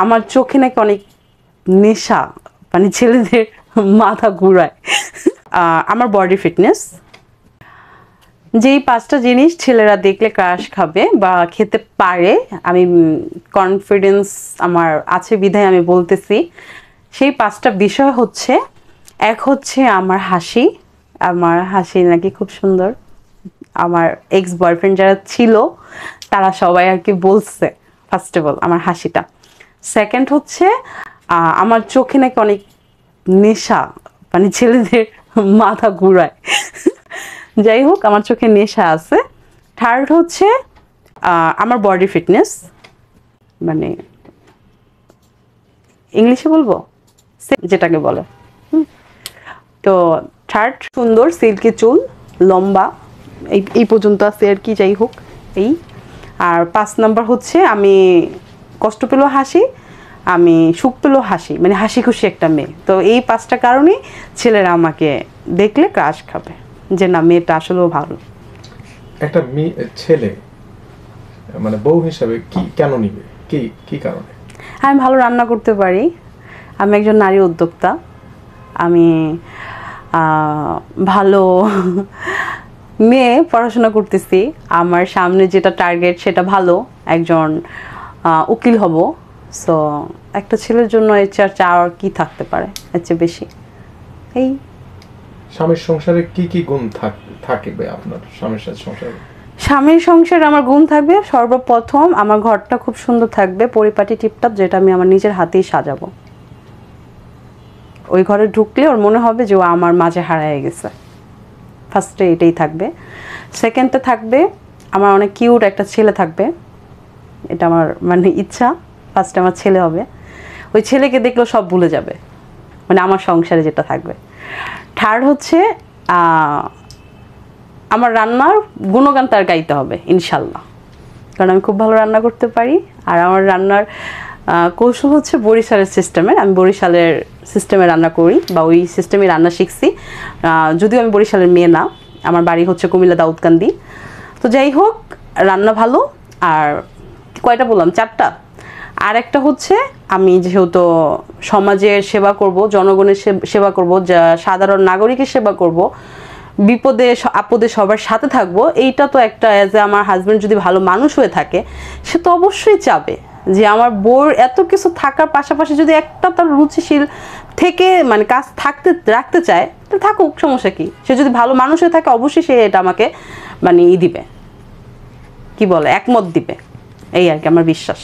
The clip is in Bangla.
আমার চোখে নাকি অনেক নেশা, মানে ছেলেদের মাথা ঘুরায়। আমার বডি ফিটনেস, যেই 5টা জিনিস ছেলেরা দেখলে ক্রাশ খাবে বা খেতে পারে, আমি কনফিডেন্স আমার আছে বিধায় আমি বলতেছি। সেই 5টা বিষয় হচ্ছে, এক হচ্ছে আমার হাসি। আমার হাসি নাকি খুব সুন্দর। আমার এক্স বয়ফ্রেন্ড যারা ছিল তারা সবাই আর কি বলছে ফার্স্ট অফ অল আমার হাসিটা। সেকেন্ড হচ্ছে আমার চোখে নাকি অনেক নেশা, মানে ছেলেদের মাথা ঘুরায়। যাই হোক, আমার চোখে নেশা আছে। থার্ড হচ্ছে আমার বডি ফিটনেস, মানে ইংলিশে বলবো যেটাকে বলে। তো থার্ড সুন্দর সিল্কি চুল, লম্বা, এই পর্যন্ত আছে আর কি। যাই হোক এই। আর 5 নাম্বার হচ্ছে আমি কষ্ট পেলেও হাসি, আমি সুখ পেলেও হাসি, মানে হাসি খুশি একটা মেয়ে। তো এই 5টা কারণেই ছেলেরা আমাকে দেখলে ক্রাশ খাবে যে না, মেয়েটা আসলেও ভালো। একটা ছেলে মানে বউ হিসাবে কি কেন নিবে, কি কারণে? আমি ভালো রান্না করতে পারি, আমি একজন নারী উদ্যোক্তা, আমি ভালো মেয়ে, পড়াশোনা করতেছি, আমার সামনে যেটা টার্গেট সেটা ভালো, একজন উকিল হব। সো একটা ছেলের জন্য এর চেয়ে চাওয়ার কি থাকতে পারে এর চেয়ে বেশি? এই স্বামীর সংসারে কি গুণ থাকবে আপনার স্বামীর সাথে সংসারে? স্বামীর সংসারে আমার গুণ থাকবে, সর্বপ্রথম আমার ঘরটা খুব সুন্দর থাকবে, পরিপাটি টিপটাপ, যেটা আমি আমার নিজের হাতেই সাজাবো। ওই ঘরে ঢুকলে ওর মনে হবে যে ও আমার মাঝে হারায় গেছে। ফার্স্টে এটাই থাকবে। সেকেন্ডে থাকবে আমার অনেক কিউট একটা ছেলে থাকবে, এটা আমার মানে ইচ্ছা। ফার্স্টে আমার ছেলে হবে, ওই ছেলেকে দেখলেও সব ভুলে যাবে, মানে আমার সংসারে যেটা থাকবে। থার্ড হচ্ছে আমার রান্নার গুণগান তার গাইতে হবে ইনশাল্লাহ, কারণ আমি খুব ভালো রান্না করতে পারি। আর আমার রান্নার কৌশল হচ্ছে বরিশালের সিস্টেমের, আমি বরিশালের সিস্টেমে রান্না করি বা ওই সিস্টেমে রান্না শিখছি। যদিও আমি বরিশালের মেয়ে না, আমার বাড়ি হচ্ছে কুমিল্লা দাউদকান্দি। তো যাই হোক, রান্না ভালো। আর কয়টা বললাম? 4টা। আর একটা হচ্ছে আমি যেহেতু সমাজের সেবা করব, জনগণের সেবা করব, সাধারণ নাগরিকের সেবা করব, বিপদে আপদে সবার সাথে থাকবো, এইটা তো একটা অ্যাজ এ আমার হাজব্যান্ড যদি ভালো মানুষ হয়ে থাকে, সে তো অবশ্যই চাবে যে আমার বউর এত কিছু থাকার পাশাপাশি যদি একটা তার রুচিশীল থেকে মানে কাজ রাখতে চায়, তো থাকুক, সমস্যা কি? সে যদি ভালো মানুষ হয়ে থাকে অবশ্যই সে এটা আমাকে মানে দিবে, কি বলে, একমত দিবে। এই আর কি আমার বিশ্বাস।